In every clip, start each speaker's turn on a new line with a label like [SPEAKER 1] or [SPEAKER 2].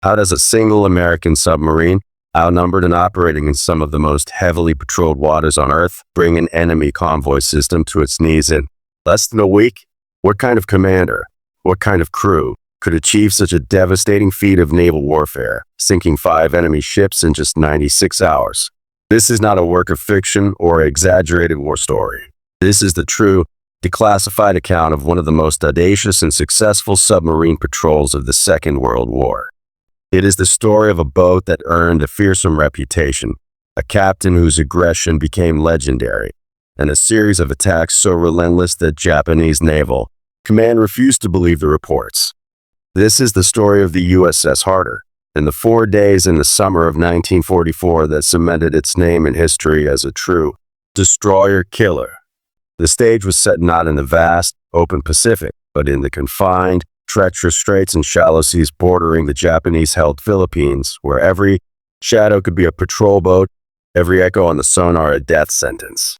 [SPEAKER 1] How does a single American submarine, outnumbered and operating in some of the most heavily patrolled waters on Earth, bring an enemy convoy system to its knees in less than a week? What kind of commander, what kind of crew, could achieve such a devastating feat of naval warfare, sinking 5 enemy ships in just 96 hours? This is not a work of fiction or exaggerated war story. This is the true, declassified account of one of the most audacious and successful submarine patrols of the Second World War. It is the story of a boat that earned a fearsome reputation, a captain whose aggression became legendary, and a series of attacks so relentless that Japanese naval command refused to believe the reports. This is the story of the USS Harder, and the 4 days in the summer of 1944 that cemented its name in history as a true destroyer killer. The stage was set not in the vast, open Pacific, but in the confined, treacherous straits and shallow seas bordering the Japanese-held Philippines, where every shadow could be a patrol boat, every echo on the sonar a death sentence.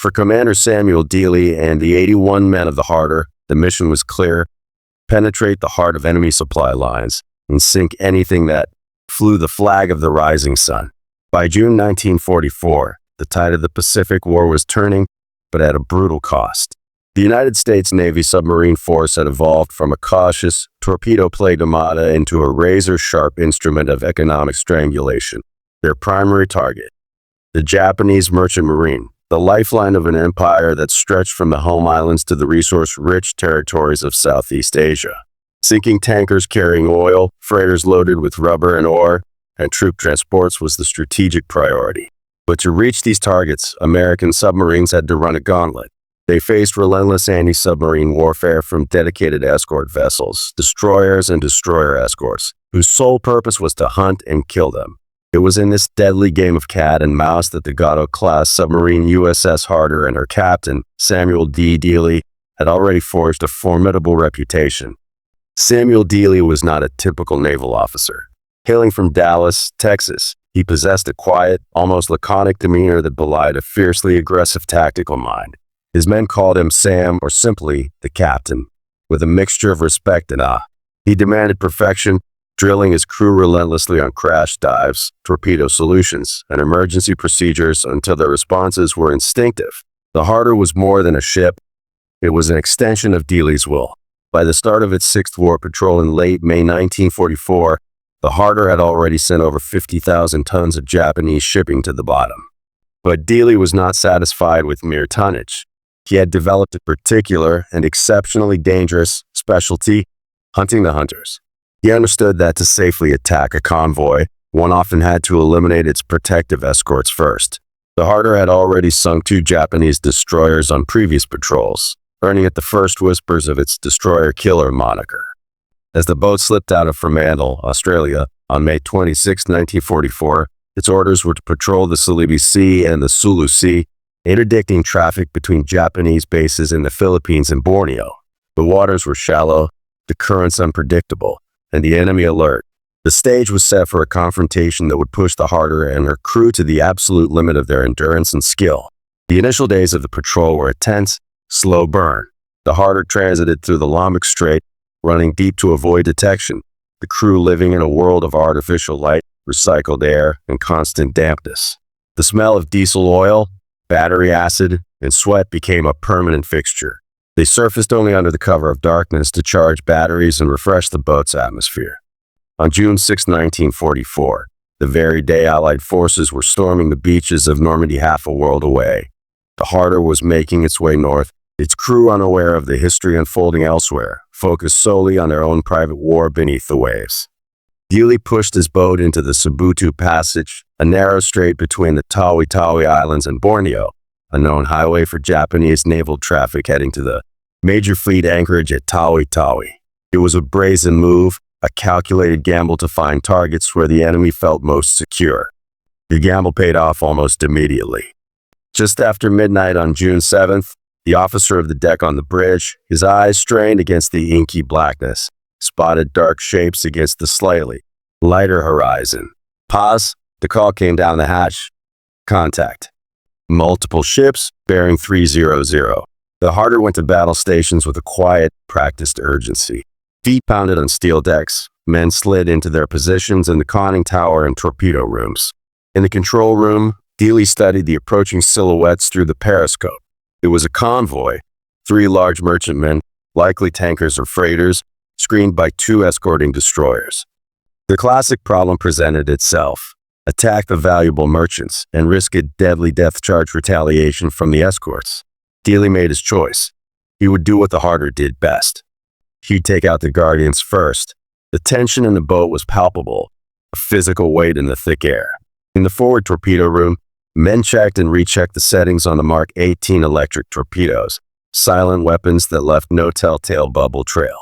[SPEAKER 1] For Commander Samuel Dealey and the 81 men of the Harder, the mission was clear: penetrate the heart of enemy supply lines and sink anything that flew the flag of the rising sun. By June 1944, the tide of the Pacific War was turning, but at a brutal cost. The United States Navy submarine force had evolved from a cautious, torpedo-plagued armada into a razor-sharp instrument of economic strangulation. Their primary target, the Japanese merchant marine, the lifeline of an empire that stretched from the home islands to the resource-rich territories of Southeast Asia. Sinking tankers carrying oil, freighters loaded with rubber and ore, and troop transports was the strategic priority. But to reach these targets, American submarines had to run a gauntlet. They faced relentless anti-submarine warfare from dedicated escort vessels, destroyers and destroyer escorts, whose sole purpose was to hunt and kill them. It was in this deadly game of cat and mouse that the Gatto-class submarine USS Harder and her captain, Samuel D. Dealey, had already forged a formidable reputation. Samuel Dealey was not a typical naval officer. Hailing from Dallas, Texas, he possessed a quiet, almost laconic demeanor that belied a fiercely aggressive tactical mind. His men called him Sam, or simply the captain, with a mixture of respect and awe. He demanded perfection, drilling his crew relentlessly on crash dives, torpedo solutions, and emergency procedures until their responses were instinctive. The Harder was more than a ship. It was an extension of Dealey's will. By the start of its 6th war patrol in late May 1944, the Harder had already sent over 50,000 tons of Japanese shipping to the bottom. But Dealey was not satisfied with mere tonnage. He had developed a particular and exceptionally dangerous specialty: hunting the hunters. He understood that to safely attack a convoy, one often had to eliminate its protective escorts first. The Harder had already sunk 2 Japanese destroyers on previous patrols, earning it the first whispers of its destroyer killer moniker. As the boat slipped out of Fremantle, Australia, on May 26, 1944, its orders were to patrol the Salibi Sea and the Sulu Sea, interdicting traffic between Japanese bases in the Philippines and Borneo. The waters were shallow, the currents unpredictable, and the enemy alert. The stage was set for a confrontation that would push the Harder and her crew to the absolute limit of their endurance and skill. The initial days of the patrol were a tense, slow burn. The Harder transited through the Lombok Strait, running deep to avoid detection, the crew living in a world of artificial light, recycled air, and constant dampness. The smell of diesel oil, battery acid, and sweat became a permanent fixture. They surfaced only under the cover of darkness to charge batteries and refresh the boat's atmosphere. On June 6, 1944, the very day Allied forces were storming the beaches of Normandy half a world away, the Harder was making its way north, its crew unaware of the history unfolding elsewhere, focused solely on their own private war beneath the waves. Dealey pushed his boat into the Subutu Passage, a narrow strait between the Tawi-Tawi Islands and Borneo, a known highway for Japanese naval traffic heading to the major fleet anchorage at Tawi-Tawi. It was a brazen move, a calculated gamble to find targets where the enemy felt most secure. The gamble paid off almost immediately. Just after midnight on June 7th, the officer of the deck on the bridge, his eyes strained against the inky blackness, spotted dark shapes against the slightly lighter horizon. Pause. The call came down the hatch. Contact. Multiple ships, bearing 300. The Harder went to battle stations with a quiet, practiced urgency. Feet pounded on steel decks, men slid into their positions in the conning tower and torpedo rooms. In the control room, Dealey studied the approaching silhouettes through the periscope. It was a convoy, 3 large merchantmen, likely tankers or freighters, screened by 2 escorting destroyers. The classic problem presented itself: attack the valuable merchants and risk a deadly death charge retaliation from the escorts. Dealey made his choice. He would do what the Harder did best. He'd take out the Guardians first. The tension in the boat was palpable, a physical weight in the thick air. In the forward torpedo room, men checked and rechecked the settings on the Mark 18 electric torpedoes, silent weapons that left no telltale bubble trail.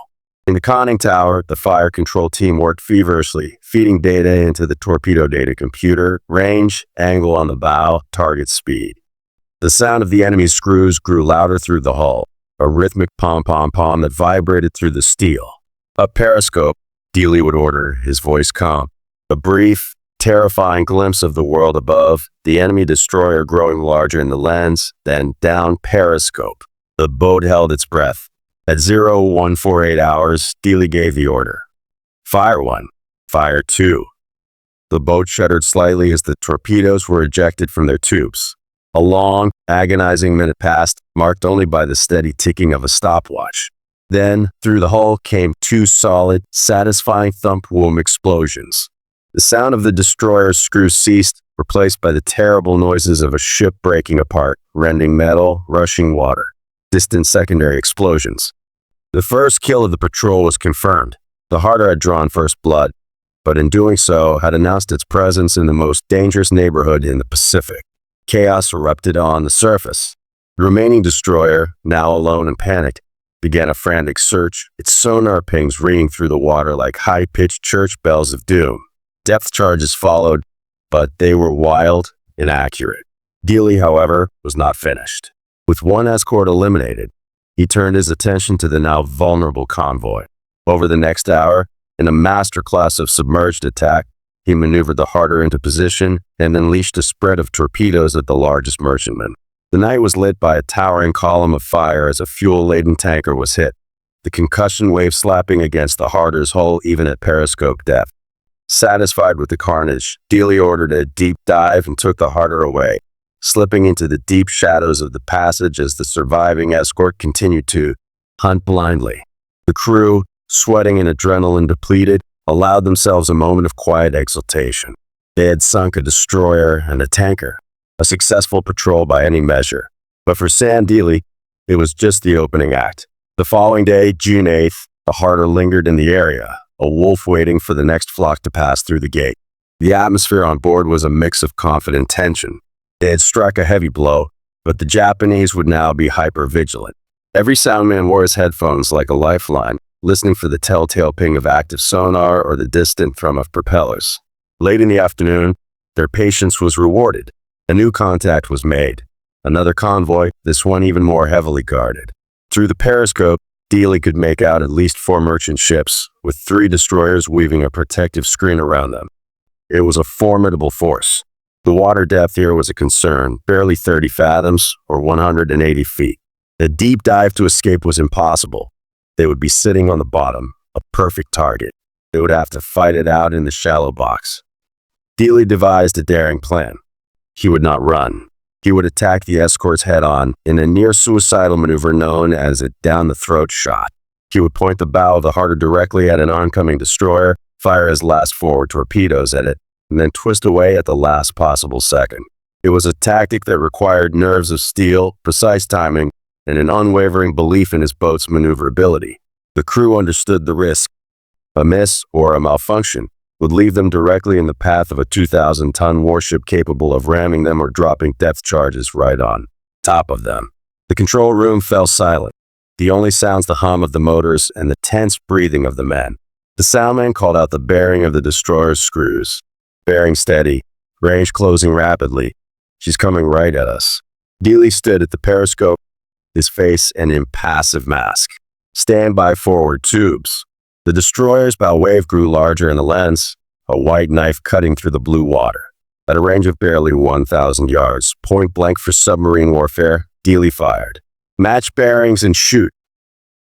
[SPEAKER 1] In the conning tower, the fire control team worked feverishly, feeding data into the torpedo data computer: range, angle on the bow, target speed. The sound of the enemy's screws grew louder through the hull, a rhythmic pom-pom-pom that vibrated through the steel. Up periscope, Dealey would order, his voice calm. A brief, terrifying glimpse of the world above, the enemy destroyer growing larger in the lens, then down periscope. The boat held its breath. At 0148 hours, Dealey gave the order. Fire 1, fire 2. The boat shuddered slightly as the torpedoes were ejected from their tubes. A long, agonizing minute passed, marked only by the steady ticking of a stopwatch. Then, through the hull came 2 solid, satisfying thump-boom explosions. The sound of the destroyer's screws ceased, replaced by the terrible noises of a ship breaking apart, rending metal, rushing water. Distant secondary explosions. The first kill of the patrol was confirmed. The Harder had drawn first blood, but in doing so had announced its presence in the most dangerous neighborhood in the Pacific. Chaos erupted on the surface. The remaining destroyer, now alone and panicked, began a frantic search, its sonar pings ringing through the water like high-pitched church bells of doom. Depth charges followed, but they were wild, inaccurate. Dealey, however, was not finished. With 1 escort eliminated, he turned his attention to the now vulnerable convoy. Over the next hour, in a masterclass of submerged attack, he maneuvered the Harder into position and unleashed a spread of torpedoes at the largest merchantman. The night was lit by a towering column of fire as a fuel-laden tanker was hit, the concussion wave slapping against the Harder's hull even at periscope depth. Satisfied with the carnage, Dealey ordered a deep dive and took the Harder away, slipping into the deep shadows of the passage as the surviving escort continued to hunt blindly. The crew, sweating and adrenaline depleted, allowed themselves a moment of quiet exultation. They had sunk a destroyer and a tanker, a successful patrol by any measure. But for Sam Dealey, it was just the opening act. The following day, June 8th, the Harder lingered in the area, a wolf waiting for the next flock to pass through the gate. The atmosphere on board was a mix of confident tension. They had struck a heavy blow, but the Japanese would now be hyper-vigilant. Every soundman wore his headphones like a lifeline, listening for the telltale ping of active sonar or the distant thrum of propellers. Late in the afternoon, their patience was rewarded. A new contact was made. Another convoy, this one even more heavily guarded. Through the periscope, Dealey could make out at least 4 merchant ships, with 3 destroyers weaving a protective screen around them. It was a formidable force. The water depth here was a concern, barely 30 fathoms, or 180 feet. A deep dive to escape was impossible. They would be sitting on the bottom, a perfect target. They would have to fight it out in the shallow box. Dealey devised a daring plan. He would not run. He would attack the escorts head-on in a near-suicidal maneuver known as a down-the-throat shot. He would point the bow of the Harder directly at an oncoming destroyer, fire his last forward torpedoes at it, and then twist away at the last possible second. It was a tactic that required nerves of steel, precise timing, and an unwavering belief in his boat's maneuverability. The crew understood the risk. A miss or a malfunction would leave them directly in the path of a 2,000-ton warship capable of ramming them or dropping depth charges right on top of them. The control room fell silent. The only sounds the hum of the motors and the tense breathing of the men. The soundman called out the bearing of the destroyer's screws. Bearing steady, range closing rapidly. She's coming right at us. Dealey stood at the periscope, his face an impassive mask. Stand by forward tubes. The destroyer's bow wave grew larger in the lens, a white knife cutting through the blue water. At a range of barely 1,000 yards, point blank for submarine warfare, Dealey fired. Match bearings and shoot.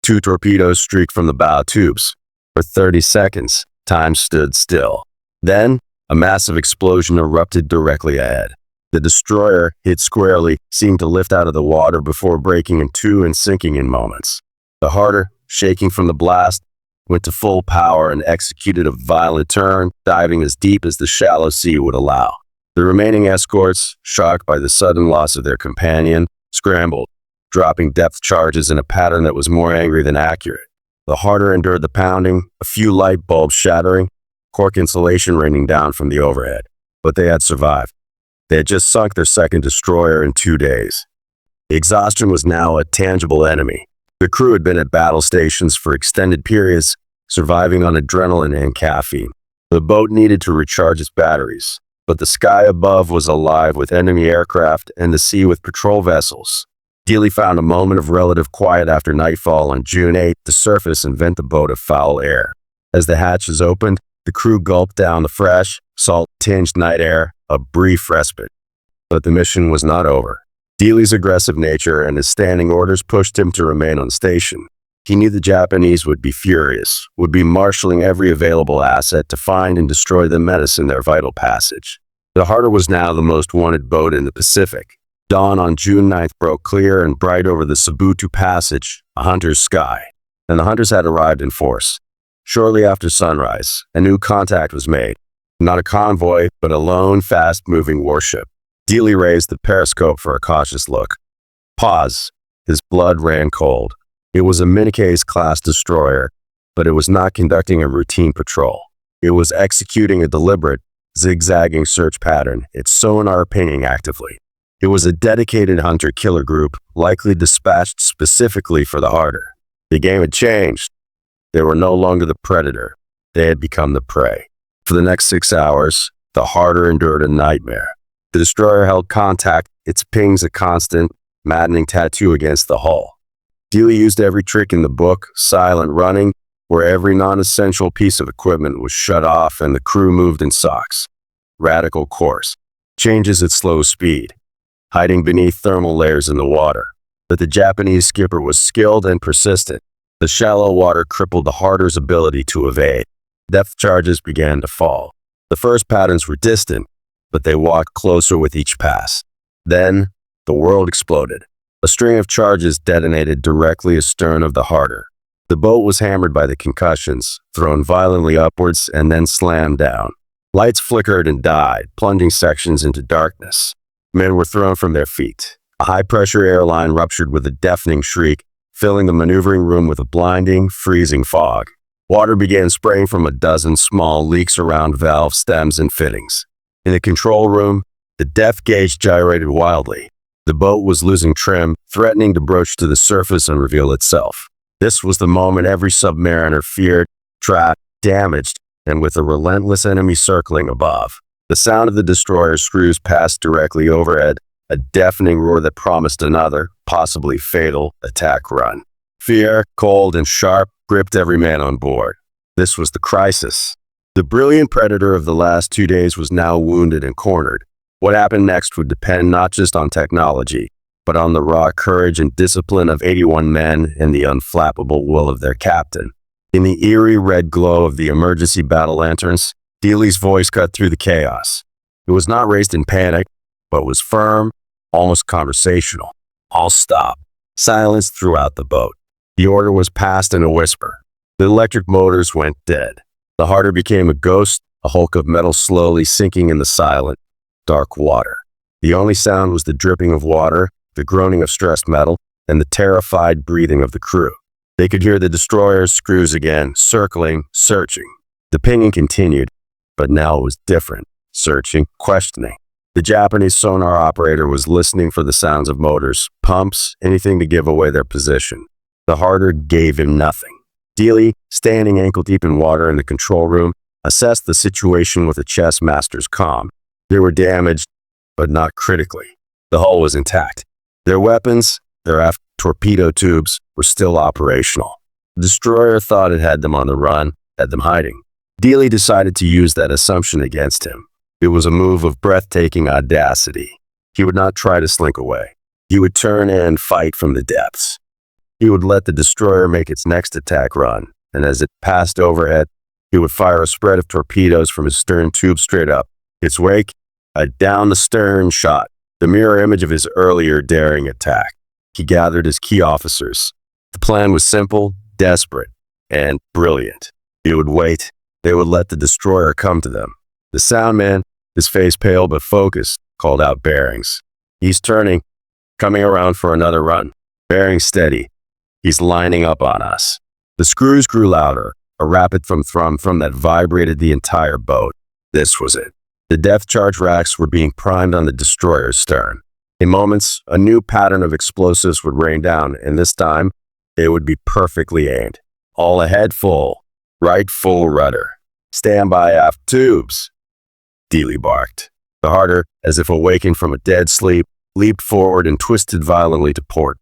[SPEAKER 1] 2 torpedoes streaked from the bow tubes. For 30 seconds, Time stood still. Then, a massive explosion erupted directly ahead. The destroyer, hit squarely, seemed to lift out of the water before breaking in two and sinking in moments. The Harder, shaking from the blast, went to full power and executed a violent turn, diving as deep as the shallow sea would allow. The remaining escorts, shocked by the sudden loss of their companion, scrambled, dropping depth charges in a pattern that was more angry than accurate. The Harder endured the pounding, a few light bulbs shattering, cork insulation raining down from the overhead. But they had survived. They had just sunk their second destroyer in 2 days. The exhaustion was now a tangible enemy. The crew had been at battle stations for extended periods, surviving on adrenaline and caffeine. The boat needed to recharge its batteries, but the sky above was alive with enemy aircraft and the sea with patrol vessels. Dealey found a moment of relative quiet after nightfall on June 8 to surface and vent the boat of foul air. As the hatches opened, the crew gulped down the fresh, salt-tinged night air, a brief respite. But the mission was not over. Dealey's aggressive nature and his standing orders pushed him to remain on station. He knew the Japanese would be furious, would be marshaling every available asset to find and destroy the menace in their vital passage. The Harder was now the most wanted boat in the Pacific. Dawn on June 9th broke clear and bright over the Sabutu Passage, a hunter's sky, and the hunters had arrived in force. Shortly after sunrise, a new contact was made. Not a convoy, but a lone, fast-moving warship. Dealey raised the periscope for a cautious look. Pause. His blood ran cold. It was a Minikes-class destroyer, but it was not conducting a routine patrol. It was executing a deliberate, zigzagging search pattern, its sonar pinging actively. It was a dedicated hunter-killer group, likely dispatched specifically for the Harder. The game had changed. They were no longer the predator. They had become the prey. For the next 6 hours, the Harder endured a nightmare. The destroyer held contact, its pings a constant, maddening tattoo against the hull. Dealey used every trick in the book, silent running, where every non-essential piece of equipment was shut off and the crew moved in socks. Radical course. Changes at slow speed, hiding beneath thermal layers in the water. But the Japanese skipper was skilled and persistent. The shallow water crippled the Harder's ability to evade. Depth charges began to fall. The first patterns were distant, but they walked closer with each pass. Then, the world exploded. A string of charges detonated directly astern of the Harder. The boat was hammered by the concussions, thrown violently upwards and then slammed down. Lights flickered and died, plunging sections into darkness. Men were thrown from their feet. A high-pressure airline ruptured with a deafening shriek, filling the maneuvering room with a blinding, freezing fog. Water began spraying from a dozen small leaks around valve stems and fittings. In the control room, the depth gauge gyrated wildly. The boat was losing trim, threatening to broach to the surface and reveal itself. This was the moment every submariner feared, trapped, damaged, and with a relentless enemy circling above. The sound of the destroyer's screws passed directly overhead, a deafening roar that promised another, possibly fatal, attack run. Fear, cold and sharp, gripped every man on board. This was the crisis. The brilliant predator of the last 2 days was now wounded and cornered. What happened next would depend not just on technology, but on the raw courage and discipline of 81 men and the unflappable will of their captain. In the eerie red glow of the emergency battle lanterns, Dealey's voice cut through the chaos. It was not raised in panic, but was firm, almost conversational. All stop. Silence throughout the boat. The order was passed in a whisper. The electric motors went dead. The Harder became a ghost, a hulk of metal slowly sinking in the silent, dark water. The only sound was the dripping of water, the groaning of stressed metal, and the terrified breathing of the crew. They could hear the destroyer's screws again, circling, searching. The pinging continued, but now it was different, searching, questioning. The Japanese sonar operator was listening for the sounds of motors, pumps, anything to give away their position. The Harder gave him nothing. Dealey, standing ankle-deep in water in the control room, assessed the situation with a chess master's calm. They were damaged, but not critically. The hull was intact. Their weapons, their aft torpedo tubes, were still operational. The destroyer thought it had them on the run, had them hiding. Dealey decided to use that assumption against him. It was a move of breathtaking audacity. He would not try to slink away. He would turn and fight from the depths. He would let the destroyer make its next attack run, and as it passed overhead, He would fire a spread of torpedoes from his stern tube straight up its wake, a down-the-stern shot, the mirror image of his earlier daring attack. He gathered his key officers. The plan was simple, desperate, and brilliant. He would wait. They would let the destroyer come to them. The soundman, his face pale but focused, called out bearings. He's turning, coming around for another run. Bearing steady. He's lining up on us. The screws grew louder, a rapid thrum that vibrated the entire boat. This was it. The depth charge racks were being primed on the destroyer's stern. In moments, a new pattern of explosives would rain down, and this time, it would be perfectly aimed. All ahead full. Right full rudder. Stand by aft tubes. Dealey barked. The Harder, as if awakened from a dead sleep, leaped forward and twisted violently to port,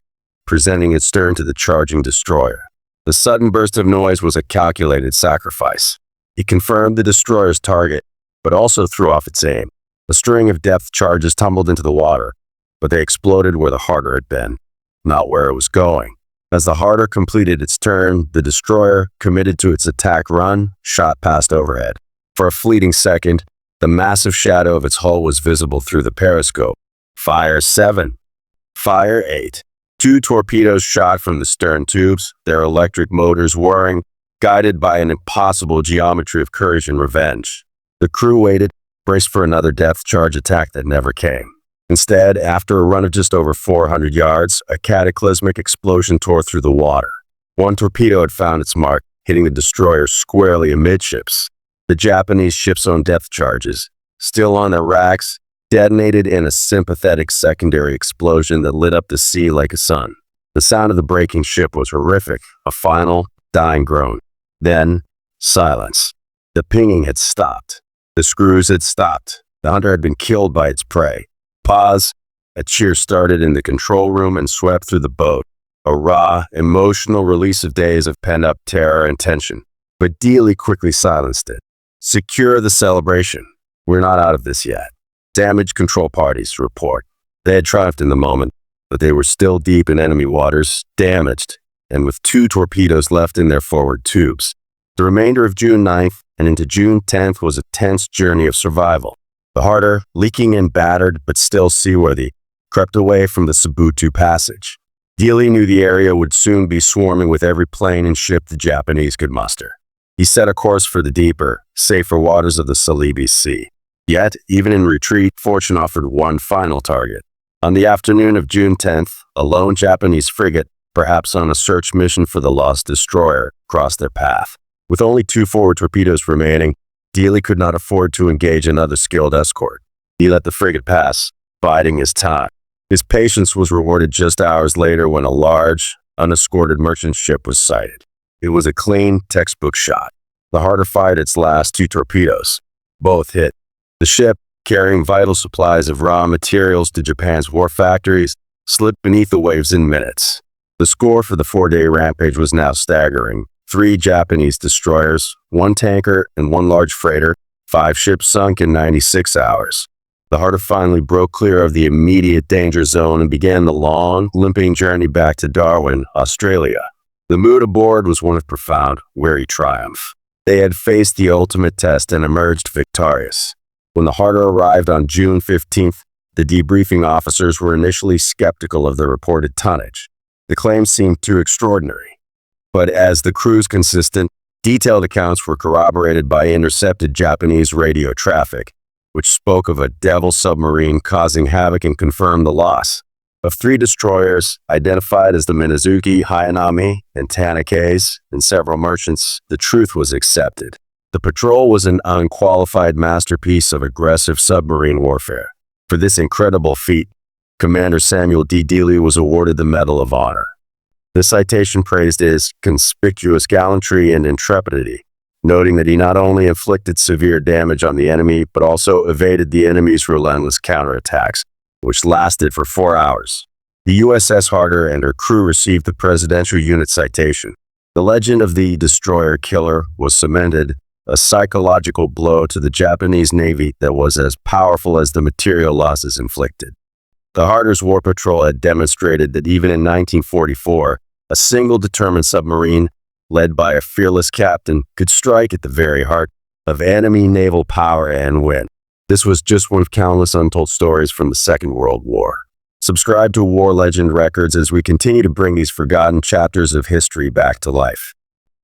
[SPEAKER 1] presenting its stern to the charging destroyer. The sudden burst of noise was a calculated sacrifice. It confirmed the destroyer's target, but also threw off its aim. A string of depth charges tumbled into the water, but they exploded where the Harder had been, not where it was going. As the Harder completed its turn, the destroyer, committed to its attack run, shot past overhead. For a fleeting second, the massive shadow of its hull was visible through the periscope. Fire 7. Fire 8. 2 torpedoes shot from the stern tubes, their electric motors whirring, guided by an impossible geometry of courage and revenge. The crew waited, braced for another depth charge attack that never came. Instead, after a run of just over 400 yards, a cataclysmic explosion tore through the water. One torpedo had found its mark, hitting the destroyer squarely amidships. The Japanese ship's own depth charges, still on their racks, detonated in a sympathetic secondary explosion that lit up the sea like a sun. The sound of the breaking ship was horrific, a final, dying groan. Then, silence. The pinging had stopped. The screws had stopped. The hunter had been killed by its prey. Pause. A cheer started in the control room and swept through the boat. A raw, emotional release of days of pent-up terror and tension. But Dealey quickly silenced it. Secure the celebration. We're not out of this yet. Damage control parties report. They had triumphed in the moment, but they were still deep in enemy waters, damaged, and with 2 torpedoes left in their forward tubes. The remainder of June 9th and into June 10th was a tense journey of survival. The Harder, leaking and battered but still seaworthy, crept away from the Sabutu Passage. Dealey knew the area would soon be swarming with every plane and ship the Japanese could muster. He set a course for the deeper, safer waters of the Celebes Sea. Yet, even in retreat, fortune offered one final target. On the afternoon of June 10th, a lone Japanese frigate, perhaps on a search mission for the lost destroyer, crossed their path. With only 2 forward torpedoes remaining, Dealey could not afford to engage another skilled escort. He let the frigate pass, biding his time. His patience was rewarded just hours later when a large, unescorted merchant ship was sighted. It was a clean, textbook shot. The Harder fired its last 2 torpedoes. Both hit. The ship, carrying vital supplies of raw materials to Japan's war factories, slipped beneath the waves in minutes. The score for the 4-day rampage was now staggering. 3 Japanese destroyers, 1 tanker, and 1 large freighter, 5 ships sunk in 96 hours. The Harder finally broke clear of the immediate danger zone and began the long, limping journey back to Darwin, Australia. The mood aboard was one of profound, weary triumph. They had faced the ultimate test and emerged victorious. When the Harder arrived on June 15th, the debriefing officers were initially skeptical of the reported tonnage. The claims seemed too extraordinary. But as the crew's consistent, detailed accounts were corroborated by intercepted Japanese radio traffic, which spoke of a devil submarine causing havoc and confirmed the loss. Of 3 destroyers, identified as the Minazuki, Hayanami, and Tanakays, and several merchants, the truth was accepted. The patrol was an unqualified masterpiece of aggressive submarine warfare. For this incredible feat, Commander Samuel D. Dealey was awarded the Medal of Honor. The citation praised his conspicuous gallantry and intrepidity, noting that he not only inflicted severe damage on the enemy, but also evaded the enemy's relentless counterattacks, which lasted for 4 hours. The USS Harder and her crew received the Presidential Unit Citation. The legend of the destroyer killer was cemented, a psychological blow to the Japanese Navy that was as powerful as the material losses inflicted. The Harder's war patrol had demonstrated that even in 1944, a single determined submarine, led by a fearless captain, could strike at the very heart of enemy naval power and win. This was just one of countless untold stories from the Second World War. Subscribe to War Legend Records as we continue to bring these forgotten chapters of history back to life.